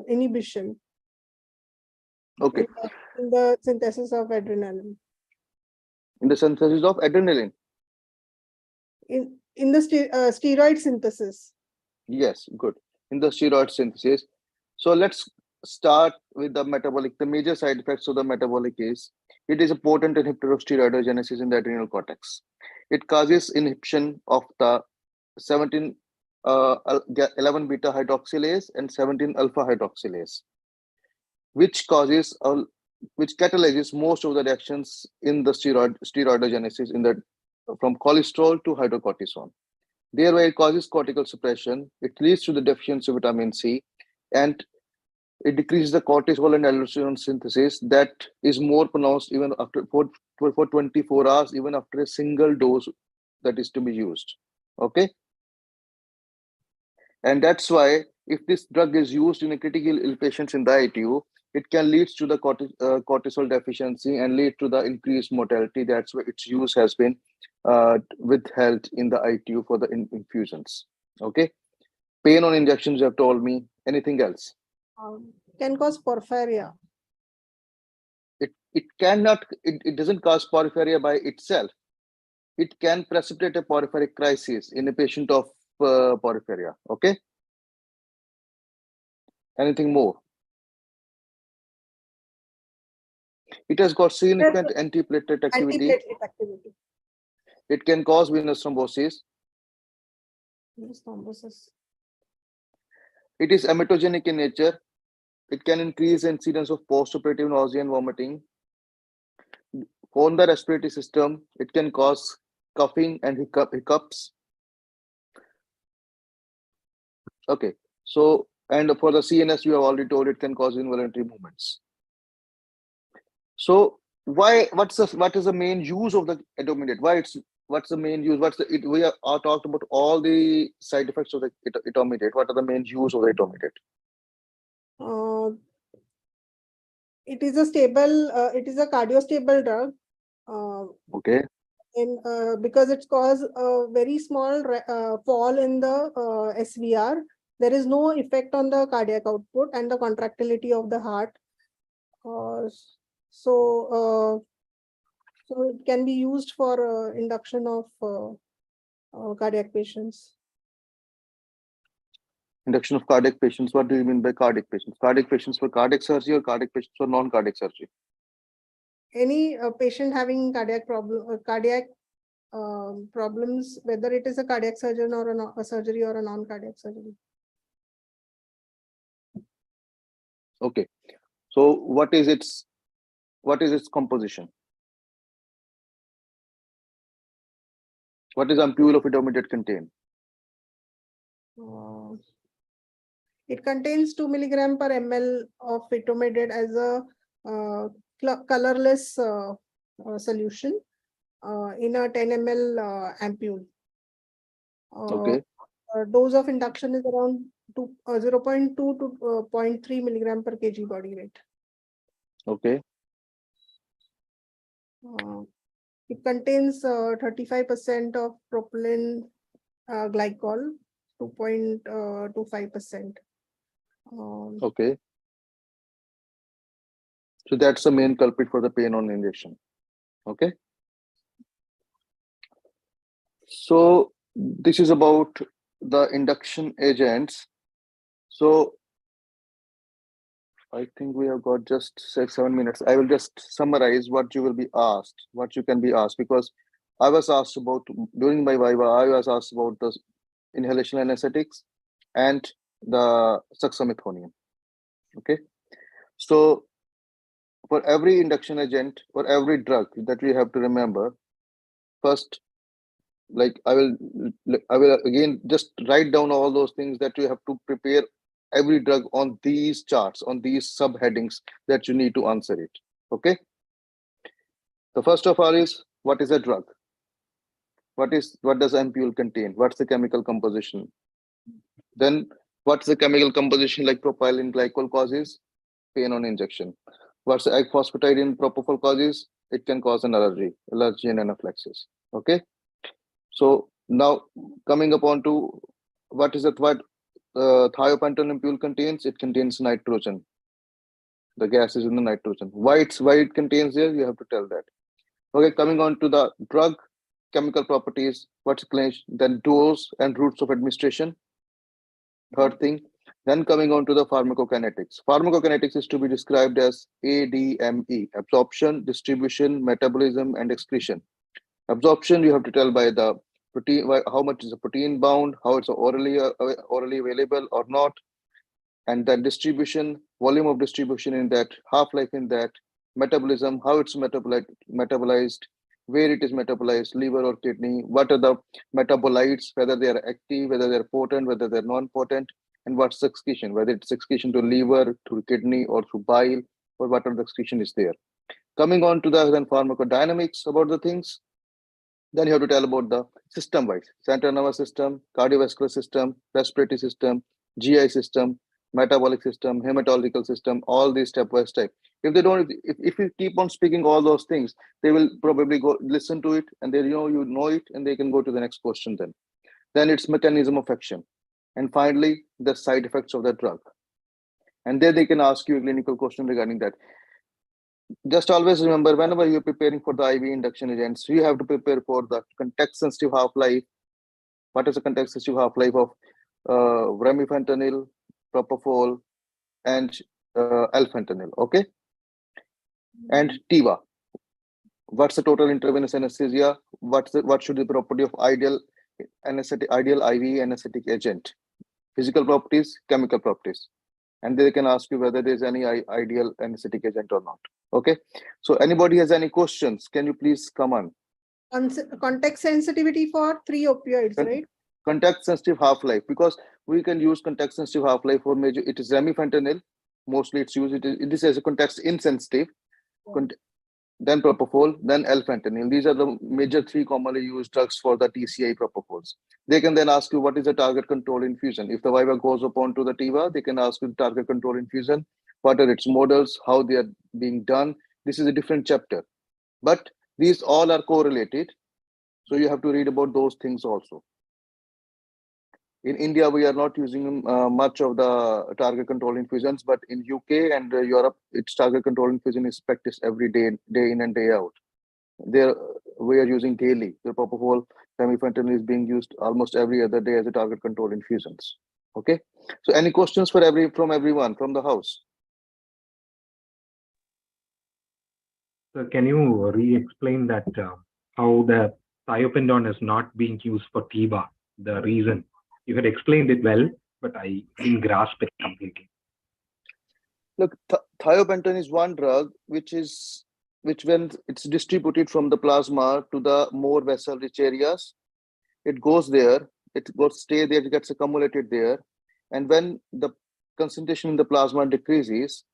inhibition. Okay. In the synthesis of adrenaline. In the synthesis of adrenaline. In the steroid synthesis. Yes, good. In the steroid synthesis. So let's start with the major side effects of the metabolic is, it is a potent inhibitor of steroidogenesis in the adrenal cortex. It causes inhibition of the 11 beta hydroxylase and 17 alpha hydroxylase, which catalyzes most of the reactions in the steroidogenesis from cholesterol to hydrocortisone. Thereby, it causes cortical suppression. It leads to the deficiency of vitamin C, and it decreases the cortisol and aldosterone synthesis that is more pronounced even after for 24 hours, even after a single dose that is to be used. Okay. And that's why if this drug is used in a critical ill patients in the ITU, it can lead to the cortisol deficiency and lead to the increased mortality. That's why its use has been withheld in the ITU for the infusions. Okay. Pain on injections, you have told me. Anything else? Can cause porphyria. It doesn't cause porphyria by itself. It can precipitate a porphyric crisis in a patient of porphyria. Okay. Anything more? It has got significant antiplatelet activity. It can cause venous thrombosis. It is emetogenic in nature. it can increase the incidence of postoperative nausea and vomiting. On the respiratory system, it can cause coughing and hiccups. Okay, so and for the CNS, you have already told it can cause involuntary movements. So what is the main use of the etominet? What's the main use? We are talked about all the side effects of the etominet. What are the main use of the etominet? It is a stable. It is a cardiostable drug. Okay. Because it's caused a very small fall in the SVR. There is no effect on the cardiac output and the contractility of the heart. So it can be used for induction of cardiac patients. Induction of cardiac patients. What do you mean by cardiac patients? Cardiac patients for cardiac surgery or cardiac patients for non-cardiac surgery? Any patient having cardiac problems, whether it is a cardiac surgeon or a surgery or a non-cardiac surgery. Okay. So what is its composition? What is ampule of etominet contain? It contains 2 milligram per ml of etominet as a colorless solution in a 10 ml ampule. Okay. Dose of induction is around 0.2 to 0.3 milligram per kg body weight. Okay. It contains 35% of propylene glycol, 2.25%. Okay. So that's the main culprit for the pain on injection. Okay. So this is about the induction agents. So I think we have got just 6-7 minutes. I will just summarize what you will be asked, what you can be asked, because I was asked about during my viva, I was asked about the inhalation anesthetics and the succinylcholine. Okay. So for every induction agent or every drug that we have to remember, first, like I will again just write down all those things that you have to prepare every drug on these charts, on these subheadings that you need to answer it. Okay. The first of all is, what is a drug? What does ampule contain? What's the chemical composition? Then what's the chemical composition like propylene glycol causes pain on injection? What's the egg phosphatide in propofol causes? It can cause an allergy and anaphylaxis. Okay. So now coming upon to what thiopental ampule contains? It contains nitrogen. The gas is in the nitrogen. Why it contains there? You have to tell that. Okay, coming on to the drug chemical properties. What's claimed? Then dose and routes of administration. Third thing. Then coming on to the pharmacokinetics. Pharmacokinetics is to be described as ADME: absorption, distribution, metabolism, and excretion. Absorption, you have to tell by the protein, how much is the protein bound, how it's orally available or not, and then distribution, volume of distribution in that, half-life in that, metabolism, how it's metabolized, where it is metabolized, liver or kidney, what are the metabolites, whether they are active, whether they're potent, whether they're non-potent, and what's the excretion, whether it's excretion to liver, to kidney, or through bile, or what are the excretion is there. Coming on to the then pharmacodynamics about the things. Then you have to tell about the system-wise: central nervous system, cardiovascular system, respiratory system, GI system, metabolic system, hematological system, all these step by step. If they don't, if you keep on speaking all those things, they will probably go listen to it and they you know it and they can go to the next question then. Then it's mechanism of action. And finally, the side effects of the drug. And then they can ask you a clinical question regarding that. Just always remember, whenever you're preparing for the IV induction agents, you have to prepare for the context-sensitive half-life. What is the context-sensitive half-life of remifentanil, propofol, and alfentanil? Okay, and TIVA. What's the total intravenous anesthesia? What should be the property of ideal IV anesthetic agent? Physical properties, chemical properties. and they can ask you whether there's any ideal anesthetic agent or not. Okay, so anybody has any questions, can you please come on? Context sensitivity for 3 opioids, right? Context sensitive half-life, because we can use context sensitive half-life for major, it is remifentanil, mostly it's used, it is as a context insensitive, then propofol, then L-fentanyl. These are the major 3 commonly used drugs for the TCI propofols. They can then ask you what is the target control infusion. If the Viva goes upon to the TIVA, they can ask you the target control infusion, what are its models, how they are being done. This is a different chapter, but these all are correlated. So you have to read about those things also. In India, we are not using much of the target control infusions, but in UK and Europe, its target control infusion is practiced every day, day in and day out. There, we are using daily. The propofol, remifentanil is being used almost every other day as a target control infusions. Okay. So, any questions for everyone from the house? So, can you re-explain that how the thiopentone is not being used for TIVA? The reason you had explained it well, but I didn't grasp it completely. Look, thiopentone is one drug which when it's distributed from the plasma to the more vessel-rich areas, it goes there, stay there, it gets accumulated there, and when the concentration in the plasma decreases,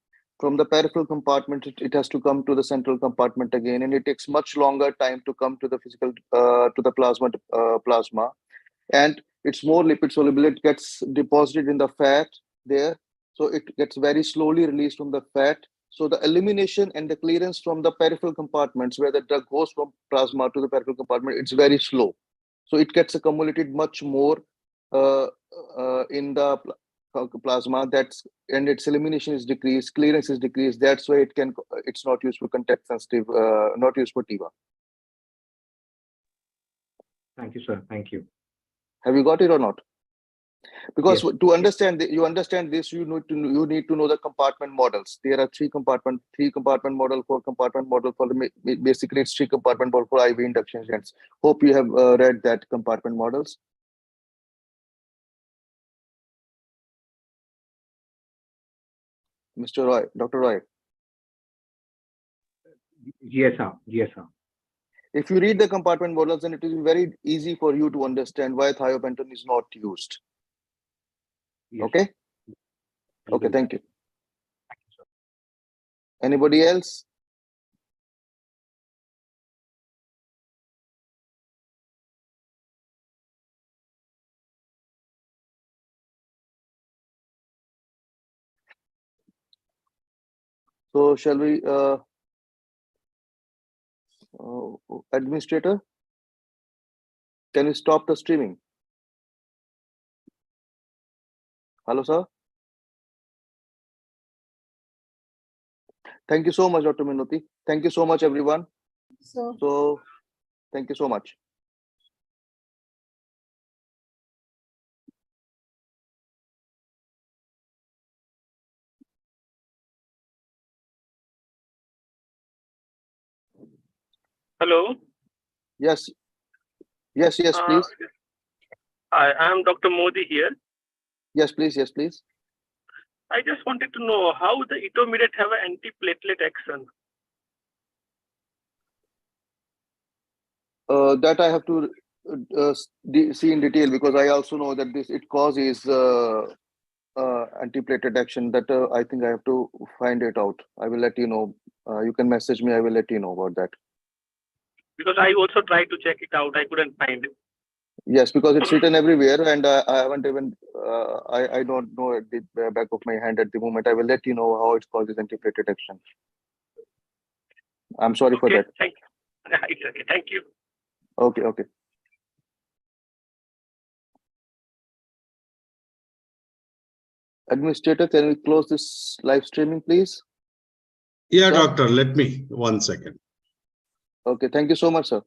from the peripheral compartment, it has to come to the central compartment again, and it takes much longer time to come to the physical to the plasma, and it's more lipid soluble. It gets deposited in the fat there, so it gets very slowly released from the fat. So the elimination and the clearance from the peripheral compartments where the drug goes from plasma to the peripheral compartment, it's very slow. So it gets accumulated much more in the plasma. And its elimination is decreased, clearance is decreased. That's why it's not used for context sensitive, not used for TIVA. Thank you, sir. Thank you. Have you got it or not? Because yes. To understand this, you need to know the compartment models. There are 3 compartment model, 4 compartment model for basically it's 3 compartment model for IV induction agents. Hope you have read that compartment models. Mr. Roy, Dr. Roy. Yes, sir. Yes, sir. If you read the compartment models, then it is very easy for you to understand why thiopentone is not used. Yes. Okay. Okay. Thank you. Anybody else? So shall we, administrator, can you stop the streaming? Hello, sir. Thank you so much, Dr. Minoti. Thank you so much, everyone. So thank you so much. Hello. Yes, please. I am Dr. Modi here. Yes, please. Yes, please. I just wanted to know how the intermediate have an antiplatelet action. That I have to see in detail, because I also know that it causes antiplatelet action. That I think I have to find it out. I will let you know. You can message me. I will let you know about that. Because I also tried to check it out. I couldn't find it. Yes, because it's written everywhere, and I haven't even. I don't know at the back of my hand at the moment. I will let you know how it causes antiplatelet action. I'm sorry for that. Thank you. Okay, thank you. Okay. Okay. Administrator, can we close this live streaming, please? Yeah, Sir? doctor, let me 1 second. Okay, thank you so much, sir.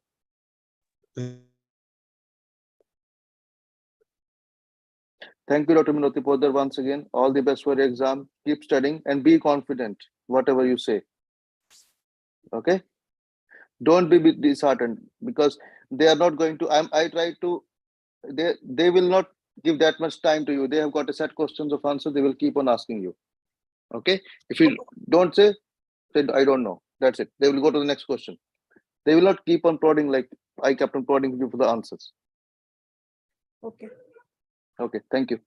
Thank you, Dr. Minoti Poddar, once again. All the best for your exam. Keep studying and be confident, whatever you say. Okay? Don't be disheartened, because they are not going to. I try to. They will not give that much time to you. They have got a set questions of answer. They will keep on asking you. Okay. If you don't say, then I don't know. That's it. They will go to the next question. They will not keep on prodding like I kept on prodding you for the answers. Okay. Okay. Thank you.